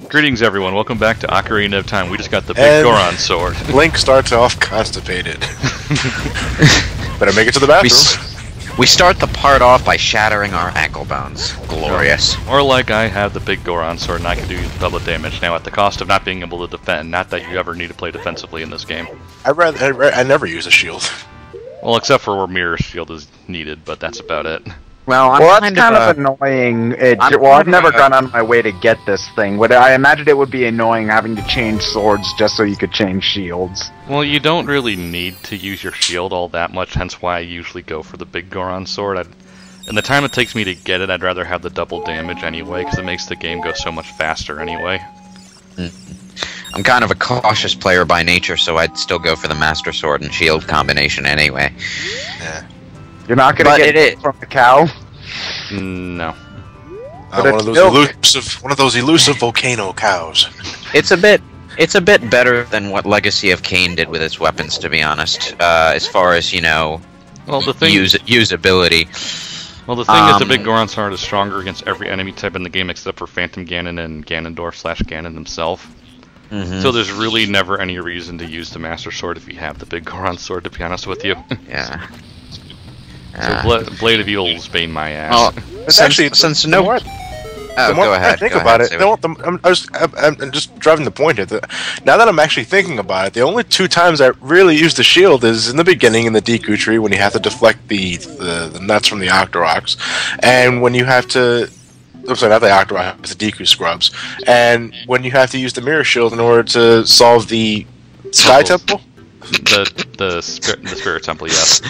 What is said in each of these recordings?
Greetings, everyone. Welcome back to Ocarina of Time. We just got the big Goron sword. Link starts off constipated. Better make it to the bathroom. We start the part off by shattering our ankle bones. Glorious. Or like I have the big Goron sword and I can do double damage now at the cost of not being able to defend. Not that you ever need to play defensively in this game. I never use a shield. Well, except for where mirror shield is needed, but that's about it. Well, that's kind of annoying. I've never gone on my way to get this thing. I imagine it would be annoying having to change swords just so you could change shields. Well, you don't really need to use your shield all that much, hence why I usually go for the big Goron sword. And the time it takes me to get it, I'd rather have the double damage anyway, because it makes the game go so much faster anyway. I'm kind of a cautious player by nature, so I'd still go for the Master Sword and Shield combination anyway. Yeah. You're not going to get it from the cow? No. One of those elusive volcano cows. It's a bit better than what Legacy of Kain did with its weapons, to be honest. As far as, you know, usability. Well, the thing is, the big Goron sword is stronger against every enemy type in the game except for Phantom Ganon and Ganondorf/Ganon himself. So there's really never any reason to use the Master Sword if you have the big Goron sword, to be honest with you. Yeah. So Blade of Evil will bane my ass. Since no more. Oh, go ahead. Think about it. I'm just driving the point here. Now that I'm actually thinking about it, the only two times I really use the shield is in the beginning in the Deku Tree when you have to deflect the nuts from the Octoroks, and when you have to. I'm sorry, not the Octorok, it's the Deku Scrubs, and when you have to use the Mirror Shield in order to solve the Sky Temple. The Spirit Temple, yes.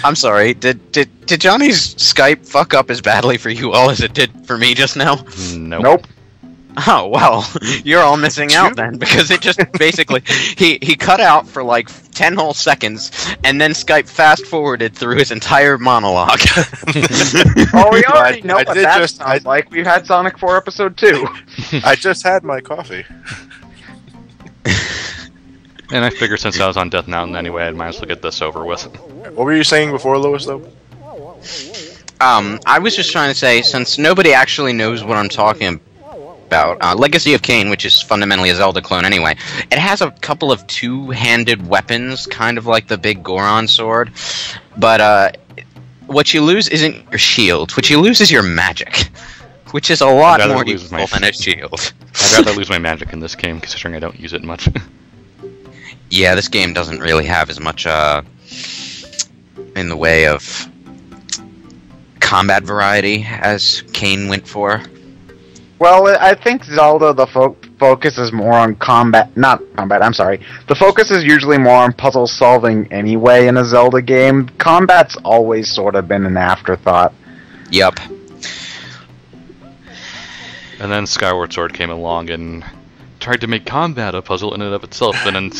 I'm sorry. Did Johnny's Skype fuck up as badly for you all as it did for me just now? Nope. Oh, well, you're all missing out then, because it just basically, he cut out for like 10 whole seconds, and then Skype fast-forwarded through his entire monologue. Oh, we already know what that sounds like. We've had Sonic 4 Episode 2. I just had my coffee. And I figured since I was on Death Mountain anyway, I might as well get this over with. What were you saying before, Lewis, though? I was just trying to say, since nobody actually knows what I'm talking about, Legacy of Kain, which is fundamentally a Zelda clone anyway, it has a couple of two-handed weapons, kind of like the big Goron sword, but what you lose isn't your shield. What you lose is your magic, which is a lot more useful than a shield. I'd rather lose my magic in this game, considering I don't use it much. Yeah, this game doesn't really have as much in the way of combat variety as Kain went for. Well, I think Zelda, the focus is more on the focus is usually more on puzzle solving anyway in a Zelda game. Combat's always sort of been an afterthought. Yep. And then Skyward Sword came along and tried to make combat a puzzle in and of itself, and in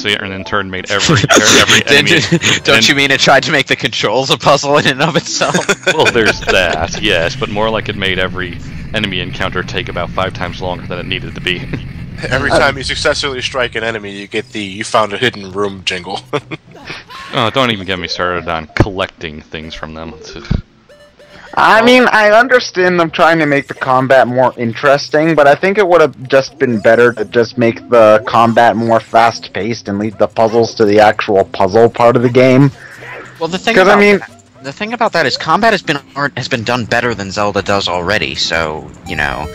turn made every enemy... Don't you mean it tried to make the controls a puzzle in and of itself? Well, there's that, yes, but more like it made every enemy encounter take about 5 times longer than it needed to be. Every time you successfully strike an enemy, you get the "you found a hidden room" jingle. Oh, don't even get me started on collecting things from them. I mean, I understand them trying to make the combat more interesting, but I think it would have just been better to just make the combat more fast-paced and leave the puzzles to the actual puzzle part of the game. Well, the thing about that is combat has been done better than Zelda does already, so, you know.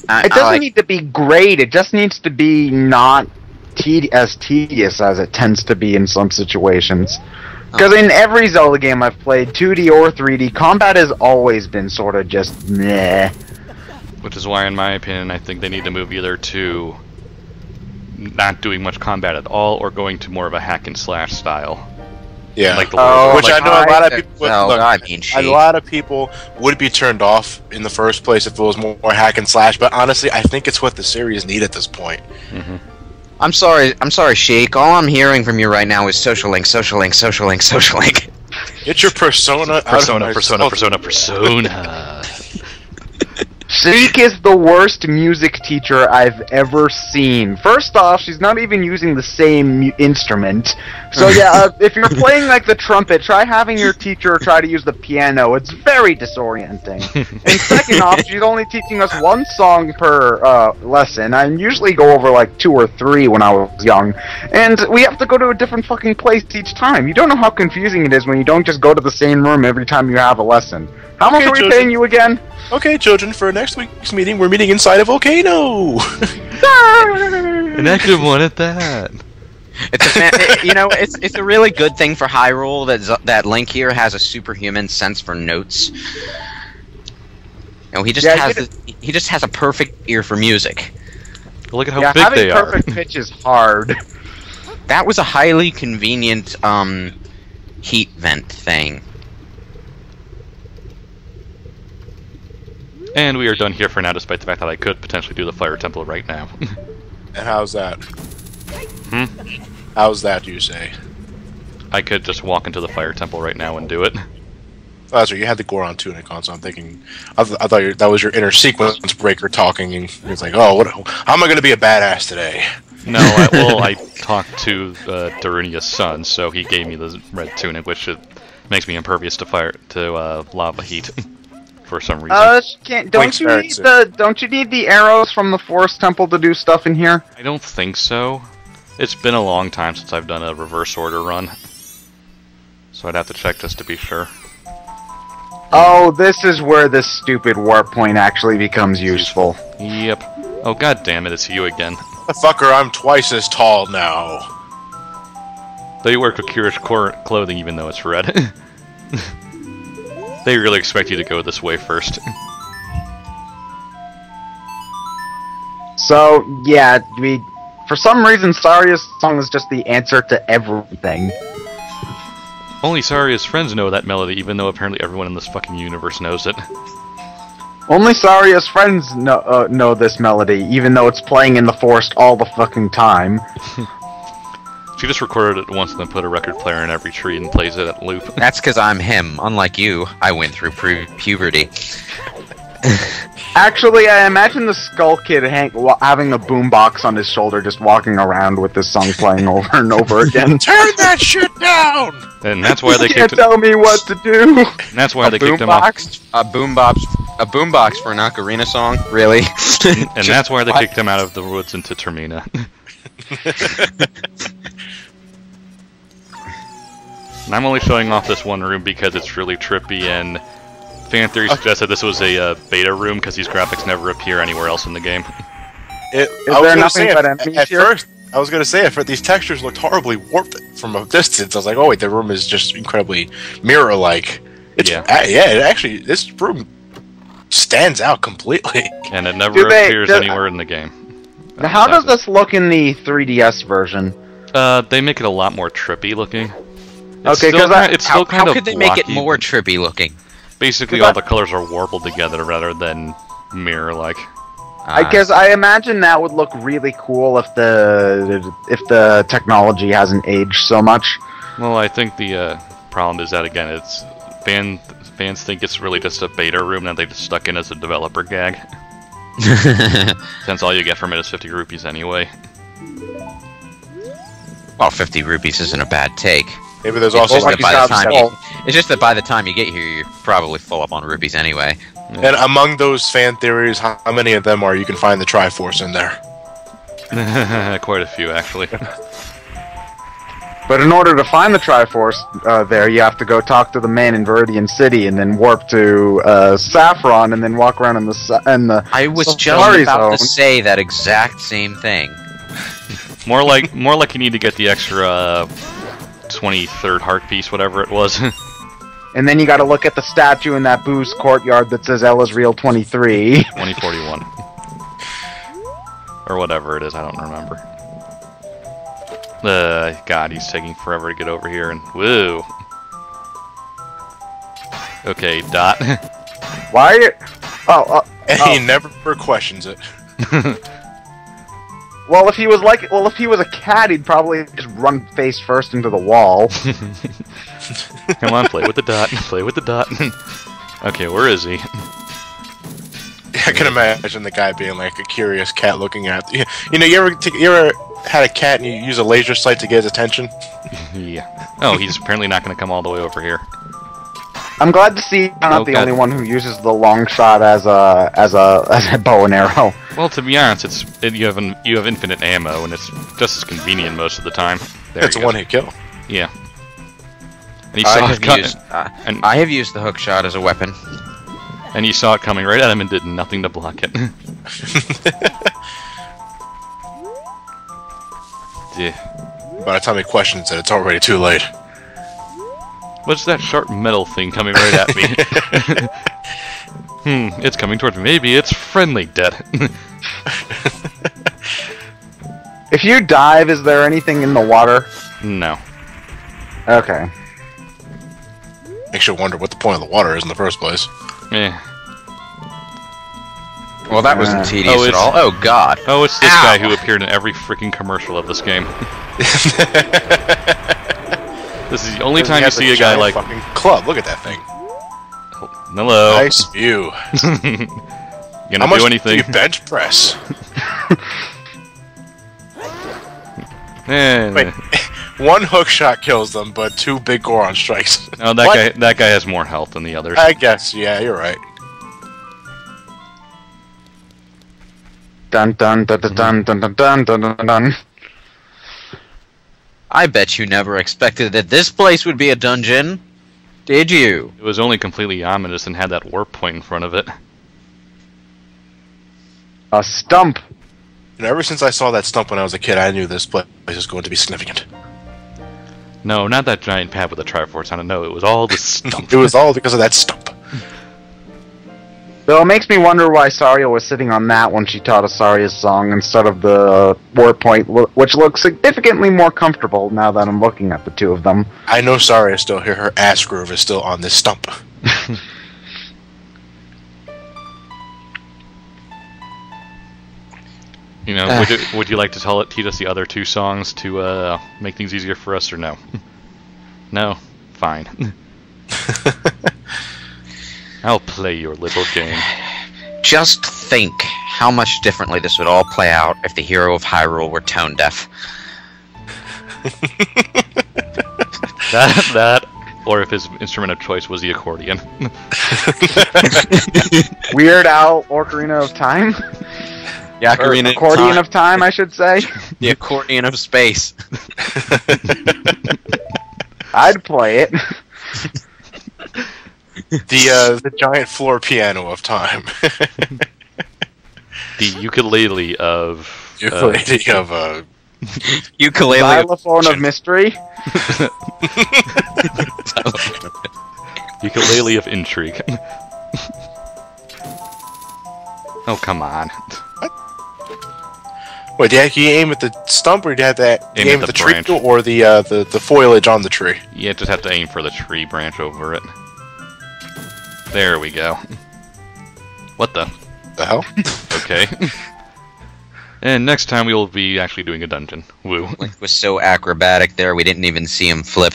It doesn't need to be great, it just needs to be not as tedious as it tends to be in some situations. Because in every Zelda game I've played, 2D or 3D, combat has always been sort of just meh. Which is why, in my opinion, I think they need to move either to not doing much combat at all, or going to more of a hack-and-slash style. Yeah, like which I know a lot of people. A lot of people would be turned off in the first place if it was more hack and slash. But honestly, I think it's what the series need at this point. I'm sorry, Sheik. All I'm hearing from you right now is social link, social link, social link, social link. Get your persona. Persona. Sheik is the worst music teacher I've ever seen. First off, she's not even using the same instrument. So yeah, if you're playing like the trumpet, try having your teacher try to use the piano. It's very disorienting. And second off, she's only teaching us one song per lesson. I usually go over like 2 or 3 when I was young. And we have to go to a different fucking place each time. You don't know how confusing it is when you don't just go to the same room every time you have a lesson. How much are we paying you again? Okay, children, for next week's meeting, we're meeting inside a volcano! An active one at that. It's a really good thing for Hyrule that Link here has a superhuman sense for notes. He just has a perfect ear for music. Look at how big they are. Having perfect pitch is hard. That was a highly convenient heat vent thing. And we are done here for now, despite the fact that I could potentially do the Fire Temple right now. And how's that? How's that, you say? I could just walk into the Fire Temple right now and do it. Oh, that's right, you had the Goron tunic on, so I'm thinking... I thought that was your inner sequence breaker talking, and it's like, oh, how am I going to be a badass today? No, I talked to Darunia's son, so he gave me the red tunic, which makes me impervious to lava heat. For some reason. Don't you need the arrows from the Forest Temple to do stuff in here? I don't think so. It's been a long time since I've done a reverse order run. So I'd have to check just to be sure. Oh, this is where this stupid warp point actually becomes useful. Yep. Oh, god damn it, it's you again. Fucker, I'm twice as tall now. Though you wear Kokira's clothing even though it's red. They really expect you to go this way first. So, yeah, for some reason, Saria's song is just the answer to everything. Only Saria's friends know that melody, even though apparently everyone in this fucking universe knows it. Only Saria's friends know this melody, even though it's playing in the forest all the fucking time. She just recorded it once and then put a record player in every tree and plays it at loop. That's because I'm him. Unlike you, I went through puberty. Actually, I imagine the Skull Kid having a boombox on his shoulder, just walking around with this song playing over and over again. Turn that shit down! And that's why they can't tell me what to do. And that's why they kicked him off. A boombox for an ocarina song, really? And that's why they kicked him out of the woods into Termina. And I'm only showing off this one room because it's really trippy, and fan theory suggests that this was a beta room because these graphics never appear anywhere else in the game. Is there nothing but enemies here? First, I was going to say, these textures looked horribly warped from a distance. I was like, oh wait, the room is just incredibly mirror-like. Actually, this room stands out completely. And it never appears anywhere in the game. Now, how does this look in the 3DS version? They make it a lot more trippy looking. Okay, because how could they make it more trippy looking? Basically, all the colors are warbled together rather than mirror-like. I guess I imagine that would look really cool if the technology hasn't aged so much. Well, I think the problem is that again, it's fans think it's really just a beta room that they just stuck in as a developer gag. Since all you get from it is 50 rupees anyway. Well, 50 rupees isn't a bad take. Maybe there's also it's just that by the time you get here, you're probably full up on rupees anyway. Yeah. And among those fan theories, how many of them are you can find the Triforce in there? Quite a few, actually. But in order to find the Triforce there, you have to go talk to the man in Viridian City, and then warp to Saffron, and then walk around in the I was just about to say that exact same thing. More like you need to get the extra 23rd heart piece, whatever it was. And then you gotta look at the statue in that booze courtyard that says Ella's Real 23. 2041. Or whatever it is, I don't remember. God, he's taking forever to get over here, and woo. Okay, Dot. Why? He never questions it. Well, if he was a cat, he'd probably just run face first into the wall. Come on, play with the Dot. Play with the Dot. Okay, where is he? I can imagine the guy being like a curious cat looking at you. You know, you ever had a cat and you use a laser sight to get his attention? Yeah. Oh, he's apparently not going to come all the way over here. I'm glad to see I'm not the only one who uses the long shot as a bow and arrow. Well, to be honest, you have infinite ammo, and it's just as convenient most of the time. It's a one-hit kill. Yeah. And you saw it I have used the hook shot as a weapon. And you saw it coming right at him and did nothing to block it. Yeah. By the time he questions it, it's already too late. What's that sharp metal thing coming right at me? It's coming towards me. Maybe it's friendly, dead. If you dive, is there anything in the water? No. Okay. Makes you wonder what the point of the water is in the first place. Eh. Well, that wasn't tedious at all. Oh, God. Oh, it's this guy who appeared in every freaking commercial of this game. This is the only time you see a guy like... fucking club, look at that thing. Oh, hello. Nice view. Gonna do anything? Do you bench press? Wait, one hook shot kills them, but 2 big Goron strikes. Oh, that guy has more health than the others. I guess, yeah, you're right. Dun dun dun dun dun dun dun dun dun dun. I bet you never expected that this place would be a dungeon. Did you? It was only completely ominous and had that warp point in front of it. A stump. And ever since I saw that stump when I was a kid, I knew this place was going to be significant. No, not that giant pad with the Triforce on it. No, it was all the stump. It was all because of that stump. Though it makes me wonder why Saria was sitting on that when she taught us Saria's song instead of the war point, which looks significantly more comfortable now that I'm looking at the two of them. I know Saria still here. Her ass groove is still on this stump. You know, would you like to teach us the other 2 songs to make things easier for us, or no? No? Fine. I'll play your little game. Just think how much differently this would all play out if the hero of Hyrule were tone deaf. that, or if his instrument of choice was the accordion. Weird Al Ocarina of Time? The accordion of time, I should say. The accordion of space. I'd play it. The giant floor piano of time. The ukulele of... Ukulele Xylophone of mystery. Ukulele of intrigue. Oh, come on. Wait, did you aim at the stump, or did you have to aim at the tree, branch. or the foliage on the tree? Yeah, just have to aim for the tree branch over it. There we go. What the? The hell? Okay. And next time we will be actually doing a dungeon. Woo. Link was so acrobatic there, we didn't even see him flip.